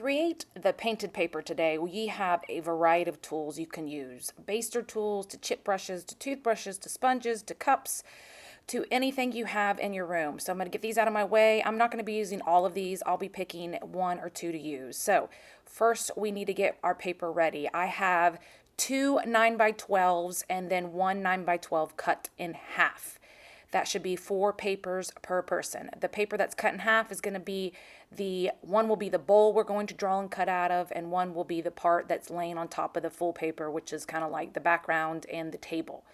create the painted paper today, we have a variety of tools you can use. Baster tools, to chip brushes, to toothbrushes, to sponges, to cups, to anything you have in your room. So I'm going to get these out of my way. I'm not going to be using all of these. I'll be picking one or two to use. So first we need to get our paper ready. I have two 9x12s and then one 9x12 cut in half. That should be 4 papers per person. The paper that's cut in half is going to be one will be the bowl we're going to draw and cut out of, and one will be the part that's laying on top of the full paper, which is kind of like the background and the table.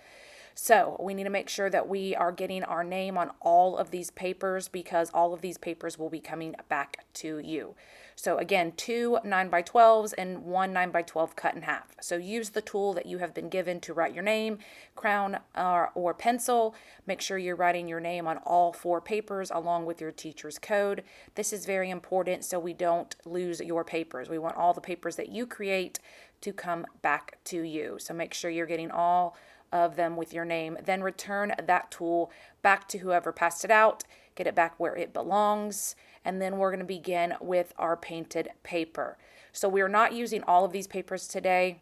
So we need to make sure that we are getting our name on all of these papers because all of these papers will be coming back to you. So again, 2 9x12s and one 9x12 cut in half. So use the tool that you have been given to write your name, crayon or pencil. Make sure you're writing your name on all 4 papers along with your teacher's code. This is very important so we don't lose your papers. We want all the papers that you create to come back to you. So make sure you're getting all of them with your name, then return that tool back to whoever passed it out, get it back where it belongs, and then we're going to begin with our painted paper. So we're not using all of these papers today.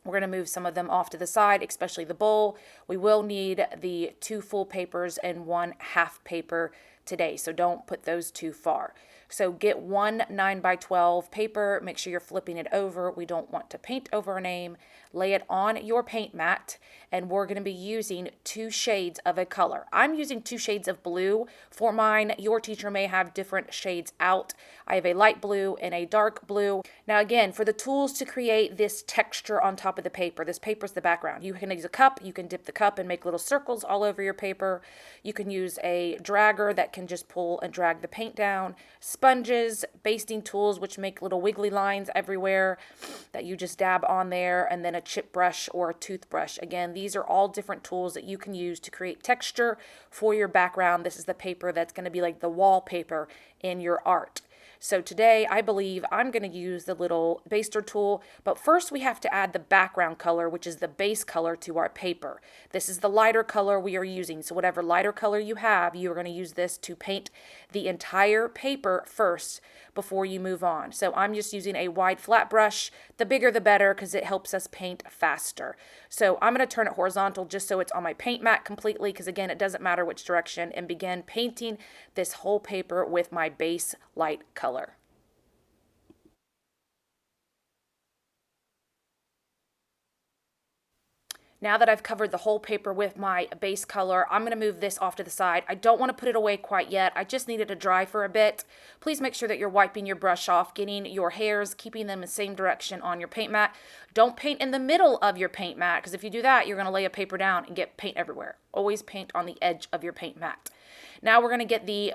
We're going to move some of them off to the side, especially the bowl. We will need the 2 full papers and 1 half paper today, so don't put those too far. So get one 9x12 paper, make sure you're flipping it over. We don't want to paint over a name. Lay it on your paint mat, and we're going to be using 2 shades of a color. I'm using 2 shades of blue for mine. Your teacher may have different shades out. I have a light blue and a dark blue. Now again, for the tools to create this texture on top of the paper, this paper is the background. You can use a cup, you can dip the cup and make little circles all over your paper. You can use a dragger that can just pull and drag the paint down. Sponges, basting tools, which make little wiggly lines everywhere that you just dab on there, and then a chip brush or a toothbrush. Again, these are all different tools that you can use to create texture for your background. This is the paper that's going to be like the wallpaper in your art. So today, I believe I'm going to use the little baster tool, but first we have to add the background color, which is the base color to our paper. This is the lighter color we are using, so whatever lighter color you have, you are going to use this to paint the entire paper first before you move on. So I'm just using a wide flat brush. The bigger the better because it helps us paint faster. So I'm going to turn it horizontal just so it's on my paint mat completely because again, it doesn't matter which direction, and begin painting this whole paper with my base light color. Now that I've covered the whole paper with my base color, I'm going to move this off to the side. I don't want to put it away quite yet. I just need it to dry for a bit. Please make sure that you're wiping your brush off, getting your hairs, keeping them in the same direction on your paint mat. Don't paint in the middle of your paint mat because if you do that, you're going to lay a paper down and get paint everywhere. Always paint on the edge of your paint mat. Now we're going to get the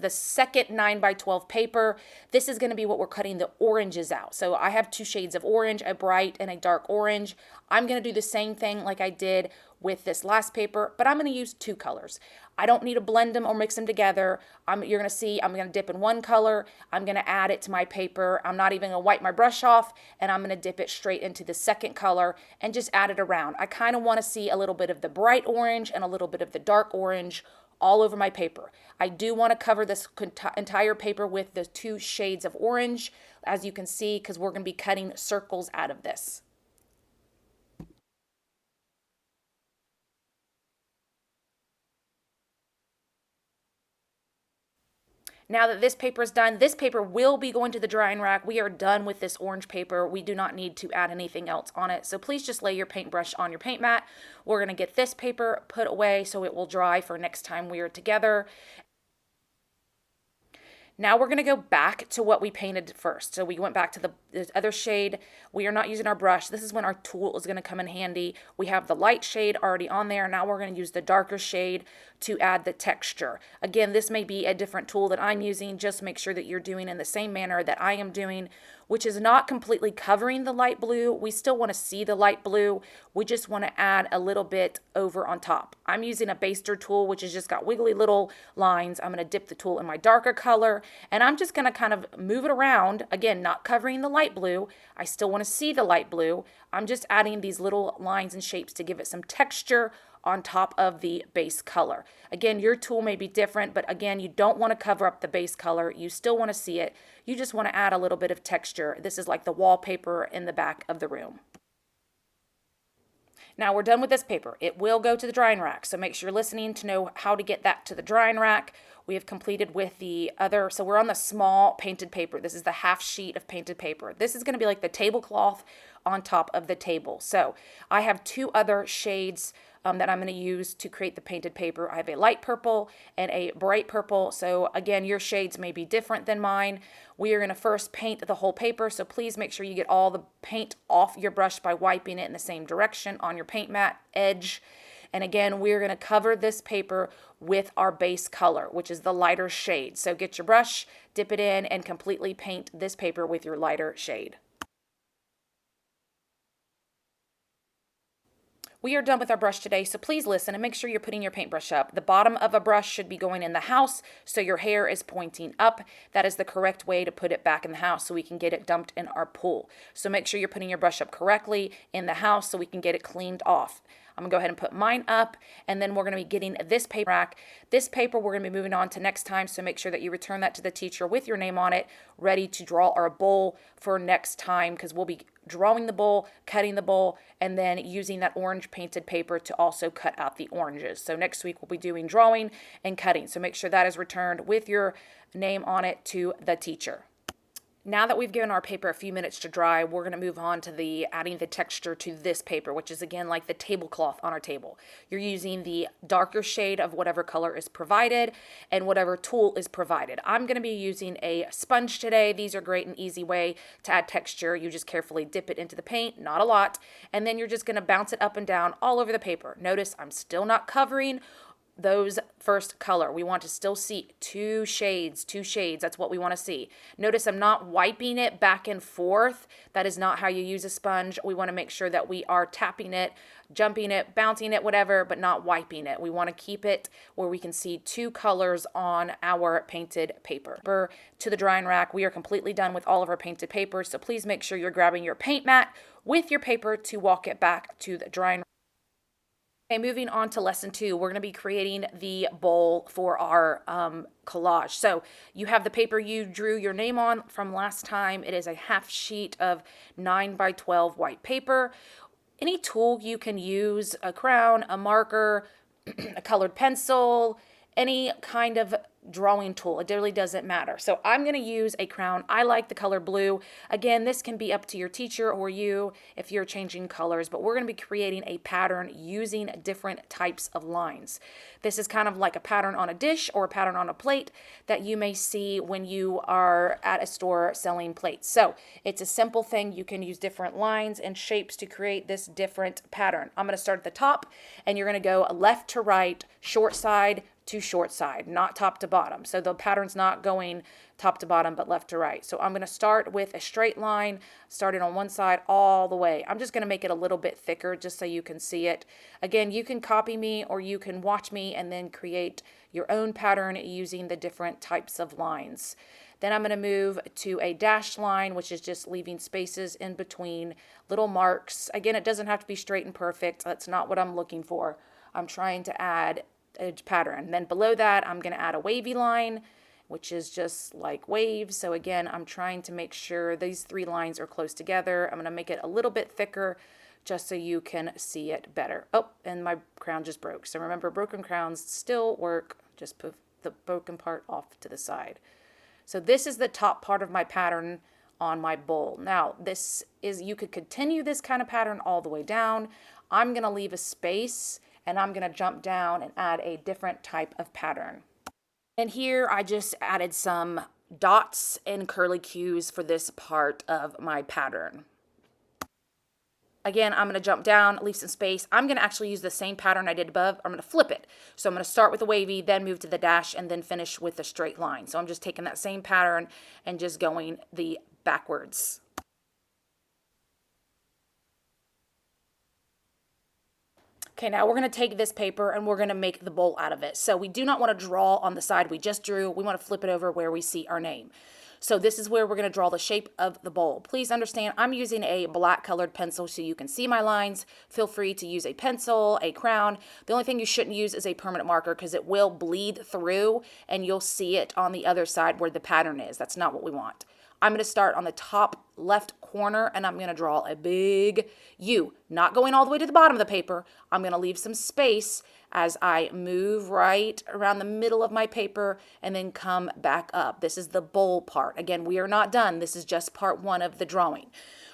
second 9x12 paper. This is going to be what we're cutting the oranges out. So I have 2 shades of orange, a bright and a dark orange. I'm going to do the same thing like I did with this last paper, but I'm going to use 2 colors. I don't need to blend them or mix them together. You're going to see I'm going to dip in one color. I'm going to add it to my paper. I'm not even going to wipe my brush off, and I'm going to dip it straight into the second color and just add it around. I kind of want to see a little bit of the bright orange and a little bit of the dark orange all over my paper. I do want to cover this entire paper with the 2 shades of orange, as you can see, because we're going to be cutting circles out of this. Now that this paper is done, this paper will be going to the drying rack. We are done with this orange paper. We do not need to add anything else on it. So please just lay your paintbrush on your paint mat. We're going to get this paper put away so it will dry for next time we are together. Now we're going to go back to what we painted first. So we went back to the other shade. We are not using our brush. This is when our tool is going to come in handy. We have the light shade already on there. Now we're going to use the darker shade to add the texture. Again, this may be a different tool that I'm using. Just make sure that you're doing in the same manner that I am doing, which is not completely covering the light blue. We still want to see the light blue. We just want to add a little bit over on top. I'm using a baster tool, which has just got wiggly little lines. I'm going to dip the tool in my darker color, and I'm just going to kind of move it around. Again, not covering the light blue. I still want to see the light blue. I'm just adding these little lines and shapes to give it some texture on top of the base color. Again, your tool may be different, but again, you don't want to cover up the base color. You still want to see it. You just want to add a little bit of texture. This is like the wallpaper in the back of the room. Now we're done with this paper. It will go to the drying rack, so make sure you're listening to know how to get that to the drying rack. We have completed with the other, so we're on the small painted paper. This is the half sheet of painted paper. This is going to be like the tablecloth on top of the table. So I have two other shades that I'm going to use to create the painted paper. I have a light purple and a bright purple. So again, your shades may be different than mine. We are going to first paint the whole paper. So please make sure you get all the paint off your brush by wiping it in the same direction on your paint mat edge. And again, we're going to cover this paper with our base color, which is the lighter shade. So get your brush, dip it in, and completely paint this paper with your lighter shade. We are done with our brush today, so please listen and make sure you're putting your paintbrush up. The bottom of a brush should be going in the house, so your hair is pointing up. That is the correct way to put it back in the house so we can get it dumped in our pool. So make sure you're putting your brush up correctly in the house so we can get it cleaned off. I'm going to go ahead and put mine up, and then we're going to be getting this paper rack. This paper we're going to be moving on to next time, so make sure that you return that to the teacher with your name on it, ready to draw our bowl for next time, because we'll be drawing the bowl, cutting the bowl, and then using that orange painted paper to also cut out the oranges. So next week we'll be doing drawing and cutting, so make sure that is returned with your name on it to the teacher. Now that we've given our paper a few minutes to dry, we're going to move on to adding the texture to this paper, which is again like the tablecloth on our table. You're using the darker shade of whatever color is provided and whatever tool is provided. I'm going to be using a sponge today. These are great and easy way to add texture. You just carefully dip it into the paint, not a lot, and then you're just going to bounce it up and down all over the paper. Notice I'm still not covering those first color. We want to still see two shades. That's what we want to see. Notice I'm not wiping it back and forth. That is not how you use a sponge. We want to make sure that we are tapping it, jumping it, bouncing it, whatever, but not wiping it. We want to keep it where we can see two colors on our painted paper. To the drying rack, we are completely done with all of our painted paper, so please make sure you're grabbing your paint mat with your paper to walk it back to the drying rack. Okay, moving on to lesson 2, we're going to be creating the bowl for our collage. So you have the paper you drew your name on from last time. It is a half sheet of 9 by 12 white paper. Any tool you can use, a crayon, a marker, a colored pencil, any kind of drawing tool. It really doesn't matter. So I'm going to use a crayon. I like the color blue. Again, this can be up to your teacher or you if you're changing colors, but we're going to be creating a pattern using different types of lines. This is kind of like a pattern on a dish or a pattern on a plate that you may see when you are at a store selling plates. So it's a simple thing. You can use different lines and shapes to create this different pattern. I'm going to start at the top, and you're going to go left to right, short side to short side, not top to bottom. So the pattern's not going top to bottom, but left to right. So I'm going to start with a straight line, starting on one side all the way. I'm just going to make it a little bit thicker just so you can see it. Again, you can copy me or you can watch me and then create your own pattern using the different types of lines. Then I'm going to move to a dashed line, which is just leaving spaces in between, little marks. Again, it doesn't have to be straight and perfect. That's not what I'm looking for. I'm trying to add a pattern. Then below that, I'm going to add a wavy line, which is just like waves. So again, I'm trying to make sure these 3 lines are close together. I'm going to make it a little bit thicker just so you can see it better. Oh, and my crown just broke. So remember, broken crowns still work. Just put the broken part off to the side. So this is the top part of my pattern on my bowl. Now, this is, you could continue this kind of pattern all the way down. I'm going to leave a space, and I'm going to jump down and add a different type of pattern. And here I just added some dots and curly cues for this part of my pattern. Again, I'm going to jump down, leave some space. I'm going to actually use the same pattern I did above. I'm going to flip it. So I'm going to start with the wavy, then move to the dash, and then finish with the straight line. So I'm just taking that same pattern and just going the backwards. Okay, now we're going to take this paper and we're going to make the bowl out of it. So we do not want to draw on the side we just drew. We want to flip it over where we see our name. So this is where we're going to draw the shape of the bowl. Please understand, I'm using a black colored pencil so you can see my lines. Feel free to use a pencil, a crayon. The only thing you shouldn't use is a permanent marker because it will bleed through and you'll see it on the other side where the pattern is. That's not what we want. I'm going to start on the top left corner and I'm going to draw a big U, not going all the way to the bottom of the paper. I'm going to leave some space as I move right around the middle of my paper and then come back up. This is the bowl part. Again, we are not done. This is just part one of the drawing.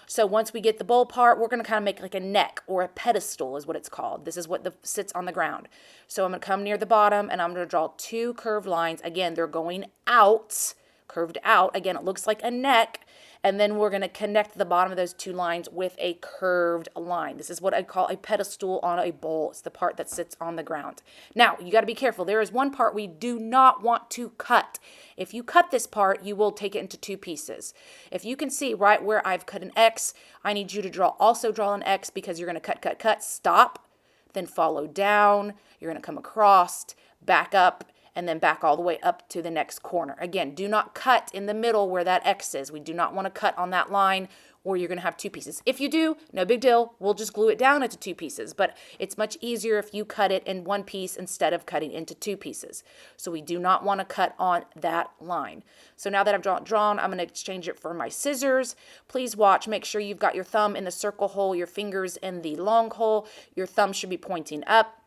So once we get the bowl part, we're going to kind of make like a neck or a pedestal is what it's called. This is what sits on the ground. So I'm going to come near the bottom and I'm going to draw two curved lines. Again, they're going out, curved out. Again, it looks like a neck. And then we're going to connect the bottom of those two lines with a curved line. This is what I call a pedestal on a bowl. It's the part that sits on the ground. Now, you got to be careful. There is one part we do not want to cut. If you cut this part, you will take it into two pieces. If you can see right where I've cut an X, I need you to also draw an X because you're going to cut, stop, then follow down. You're going to come across, back up, and then back all the way up to the next corner. Again, do not cut in the middle where that X is. We do not want to cut on that line or you're going to have two pieces. If you do, no big deal. We'll just glue it down into two pieces, but it's much easier if you cut it in one piece instead of cutting into two pieces. So we do not want to cut on that line. So now that I've drawn, I'm going to exchange it for my scissors. Please watch. Make sure you've got your thumb in the circle hole, your fingers in the long hole. Your thumb should be pointing up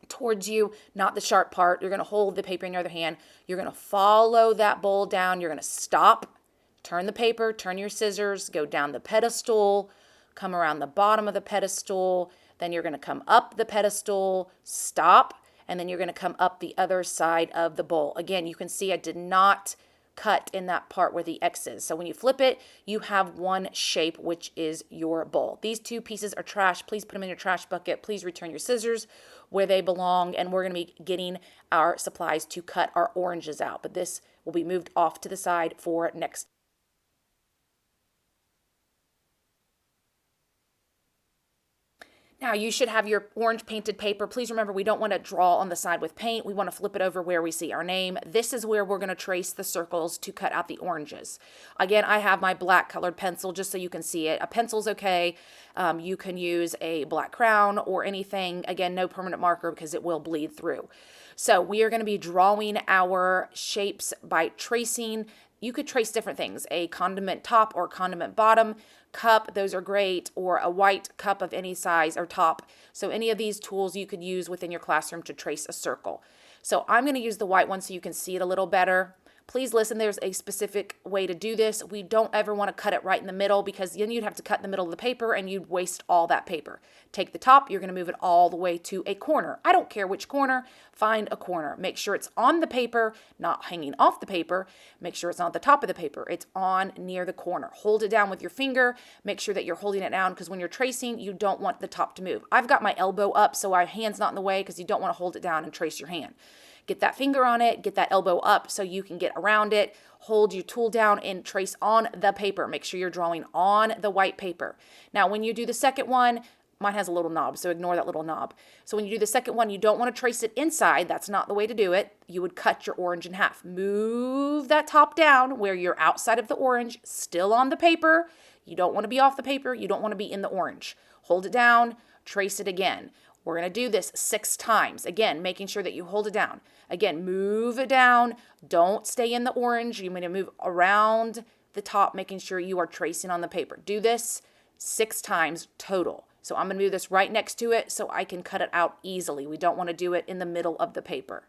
towards you, not the sharp part. You're going to hold the paper in your other hand. You're going to follow that bowl down. You're going to stop, turn the paper, turn your scissors, go down the pedestal, come around the bottom of the pedestal. Then you're going to come up the pedestal, stop, and then you're going to come up the other side of the bowl. Again, you can see I did not cut in that part where the X is. So when you flip it, you have one shape, which is your bowl. These two pieces are trash. Please put them in your trash bucket. Please return your scissors where they belong. And we're going to be getting our supplies to cut our oranges out. But this will be moved off to the side for next. Now you should have your orange painted paper. Please remember, we don't want to draw on the side with paint. We want to flip it over where we see our name. This is where we're going to trace the circles to cut out the oranges. Again, I have my black colored pencil just so you can see it. A pencil's okay. You can use a black crayon or anything. Again, no permanent marker because it will bleed through. So we are going to be drawing our shapes by tracing. You could trace different things, a condiment top or condiment bottom cup, those are great, or a white cup of any size or top. So any of these tools you could use within your classroom to trace a circle. So I'm going to use the white one so you can see it a little better. Please listen, there's a specific way to do this. We don't ever want to cut it right in the middle because then you'd have to cut in the middle of the paper and you'd waste all that paper. Take the top, you're going to move it all the way to a corner. I don't care which corner, find a corner. Make sure it's on the paper, not hanging off the paper. Make sure it's not at the top of the paper. It's on near the corner. Hold it down with your finger. Make sure that you're holding it down because when you're tracing, you don't want the top to move. I've got my elbow up so my hand's not in the way because you don't want to hold it down and trace your hand. Get that finger on it, get that elbow up so you can get around it. Hold your tool down and trace on the paper. Make sure you're drawing on the white paper. Now, when you do the second one, mine has a little knob, so ignore that little knob. So when you do the second one, you don't want to trace it inside. That's not the way to do it. You would cut your orange in half. Move that top down where you're outside of the orange, still on the paper. You don't want to be off the paper. You don't want to be in the orange. Hold it down, trace it again. We're going to do this 6 times. Again, making sure that you hold it down. Again, move it down. Don't stay in the orange. You're going to move around the top, making sure you are tracing on the paper. Do this 6 times total. So I'm going to do this right next to it so I can cut it out easily. We don't want to do it in the middle of the paper.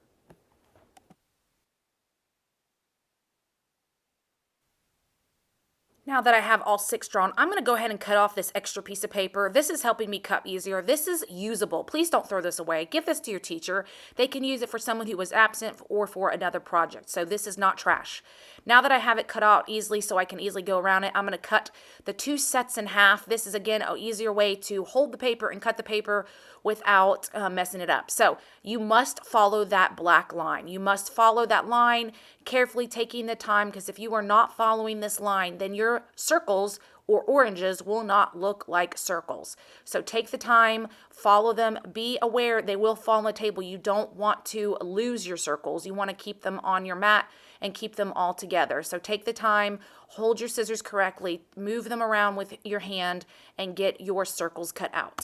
Now that I have all 6 drawn, I'm going to go ahead and cut off this extra piece of paper. This is helping me cut easier. This is usable. Please don't throw this away. Give this to your teacher. They can use it for someone who was absent or for another project. So this is not trash. Now that I have it cut out easily so I can easily go around it, I'm going to cut the 2 sets in half. This is, again, an easier way to hold the paper and cut the paper without messing it up. So you must follow that black line. You must follow that line carefully, taking the time, because if you are not following this line, then your circles or oranges will not look like circles. So take the time, follow them, be aware they will fall on the table. You don't want to lose your circles. You want to keep them on your mat and keep them all together. So take the time, hold your scissors correctly, move them around with your hand, and get your circles cut out.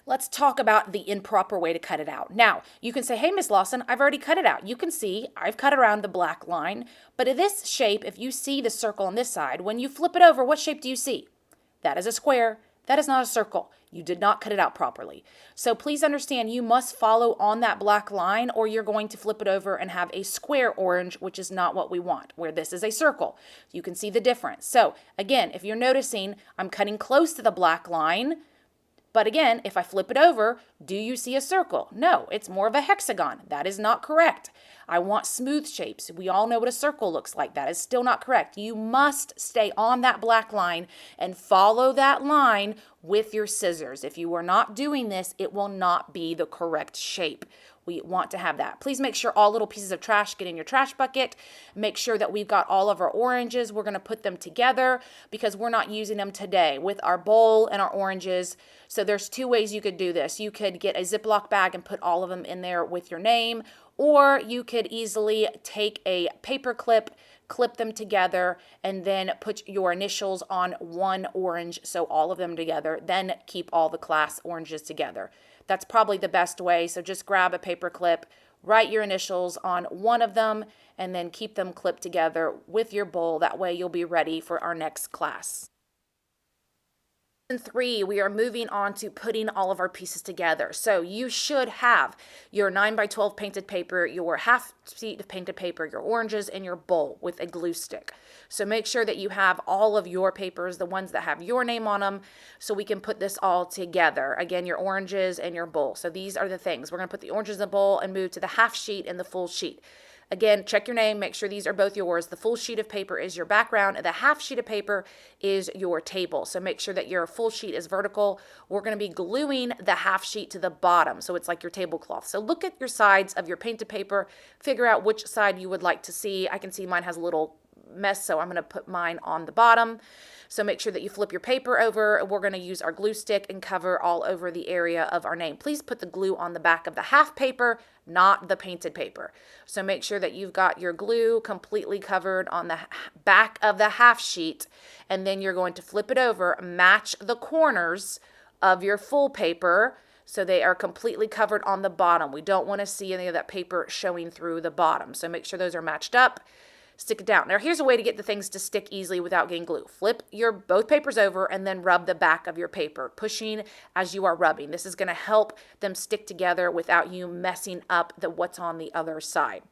Let's talk about the improper way to cut it out. Now, you can say, hey, Miss Lawson, I've already cut it out. You can see I've cut around the black line, but in this shape, if you see the circle on this side, when you flip it over, what shape do you see? That is a square. That is not a circle. You did not cut it out properly. So please understand you must follow on that black line or you're going to flip it over and have a square orange, which is not what we want, where this is a circle. You can see the difference. So again, if you're noticing, I'm cutting close to the black line. But again, if I flip it over, do you see a circle? No, it's more of a hexagon. That is not correct. I want smooth shapes. We all know what a circle looks like. That is still not correct. You must stay on that black line and follow that line with your scissors. If you are not doing this, it will not be the correct shape. We want to have that. Please make sure all little pieces of trash get in your trash bucket. Make sure that we've got all of our oranges. We're going to put them together because we're not using them today with our bowl and our oranges. So there's two ways you could do this. You could get a Ziploc bag and put all of them in there with your name, or you could easily take a paper clip, clip them together, and then put your initials on one orange, so all of them together, then keep all the class oranges together. That's probably the best way. So just grab a paper clip, write your initials on one of them, and then keep them clipped together with your bowl. That way you'll be ready for our next class. In 3, we are moving on to putting all of our pieces together. So you should have your 9x12 painted paper, your half sheet of painted paper, your oranges, and your bowl with a glue stick. So make sure that you have all of your papers, the ones that have your name on them, so we can put this all together. Again, your oranges and your bowl. So these are the things. We're going to put the oranges in the bowl and move to the half sheet and the full sheet. Again, check your name, make sure these are both yours. The full sheet of paper is your background, and the half sheet of paper is your table. So make sure that your full sheet is vertical. We're going to be gluing the half sheet to the bottom, so it's like your tablecloth. So look at your sides of your painted paper, figure out which side you would like to see. I can see mine has a little mess, so I'm going to put mine on the bottom. So make sure that you flip your paper over. We're going to use our glue stick and cover all over the area of our name. Please put the glue on the back of the half paper, not the painted paper. So make sure that you've got your glue completely covered on the back of the half sheet, and then you're going to flip it over, match the corners of your full paper so they are completely covered on the bottom. We don't want to see any of that paper showing through the bottom. So make sure those are matched up. Stick it down. Now here's a way to get the things to stick easily without getting glue. Flip your both papers over and then rub the back of your paper, pushing as you are rubbing. This is going to help them stick together without you messing up what's on the other side.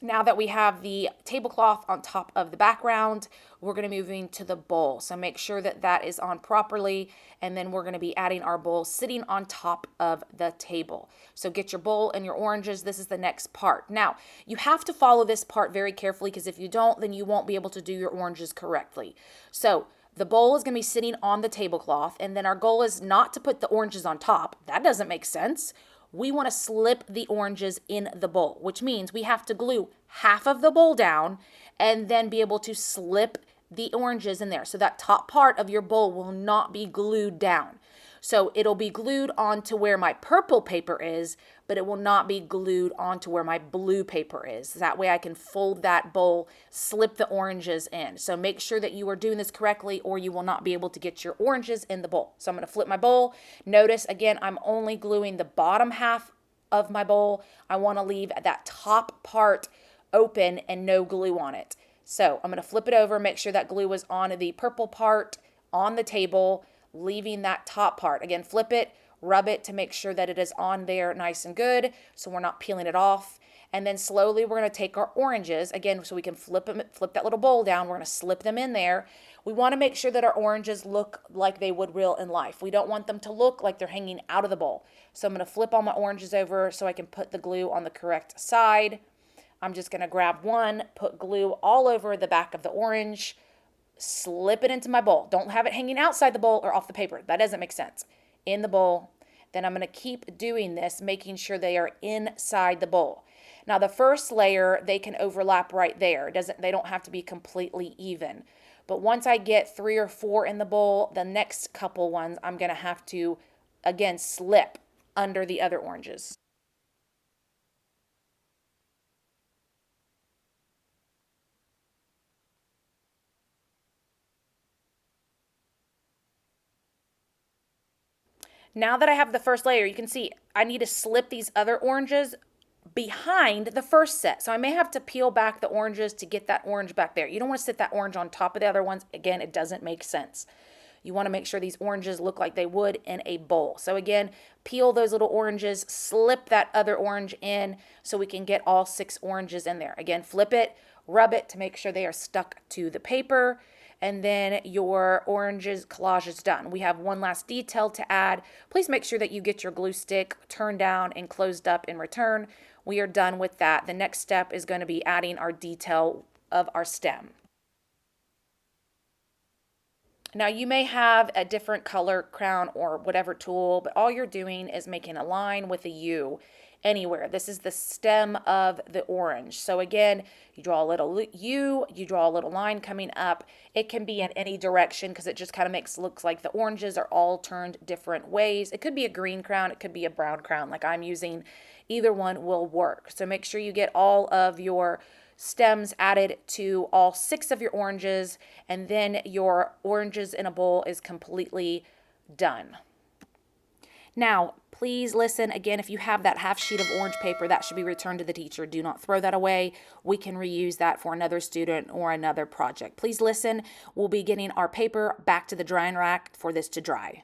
Now that we have the tablecloth on top of the background, we're going to move into the bowl. So make sure that that is on properly, and then we're going to be adding our bowl sitting on top of the table. So get your bowl and your oranges. This is the next part. Now, you have to follow this part very carefully, because if you don't, then you won't be able to do your oranges correctly. So the bowl is going to be sitting on the tablecloth, and then our goal is not to put the oranges on top. That doesn't make sense. We want to slip the oranges in the bowl, which means we have to glue half of the bowl down and then be able to slip the oranges in there. So that top part of your bowl will not be glued down. So it'll be glued onto where my purple paper is, but it will not be glued onto where my blue paper is. That way I can fold that bowl, slip the oranges in. So make sure that you are doing this correctly, or you will not be able to get your oranges in the bowl. So I'm going to flip my bowl. Notice again, I'm only gluing the bottom half of my bowl. I want to leave that top part open and no glue on it. So I'm going to flip it over, make sure that glue is on the purple part on the table, leaving that top part. Again, flip it, rub it to make sure that it is on there nice and good, so we're not peeling it off. And then slowly we're going to take our oranges, again, so we can flip that little bowl down. We're going to slip them in there. We want to make sure that our oranges look like they would real in life. We don't want them to look like they're hanging out of the bowl. So I'm going to flip all my oranges over so I can put the glue on the correct side. I'm just going to grab one, put glue all over the back of the orange, slip it into my bowl. Don't have it hanging outside the bowl or off the paper. That doesn't make sense. In the bowl. Then I'm going to keep doing this, making sure they are inside the bowl. Now the first layer, they can overlap right there. They don't have to be completely even. But once I get 3 or 4 in the bowl, the next couple ones I'm going to have to, again, slip under the other oranges. Now that I have the first layer, you can see I need to slip these other oranges behind the first set. So I may have to peel back the oranges to get that orange back there. You don't want to sit that orange on top of the other ones. Again, it doesn't make sense. You want to make sure these oranges look like they would in a bowl. So again, peel those little oranges, slip that other orange in so we can get all 6 oranges in there. Again, flip it, rub it to make sure they are stuck to the paper, and then your oranges collage is done. We have one last detail to add. Please make sure that you get your glue stick turned down and closed up in return. We are done with that. The next step is going to be adding our detail of our stem. Now you may have a different color crown or whatever tool, but all you're doing is making a line with a U anywhere. This is the stem of the orange. So again, you draw a little U, you draw a little line coming up. It can be in any direction because it just kind of looks like the oranges are all turned different ways. It could be a green crown, it could be a brown crown like I'm using. Either one will work. So make sure you get all of your stems added to all 6 of your oranges, and then your oranges in a bowl is completely done. Now, please listen again. If you have that half sheet of orange paper, that should be returned to the teacher. Do not throw that away. We can reuse that for another student or another project. Please listen. We'll be getting our paper back to the drying rack for this to dry.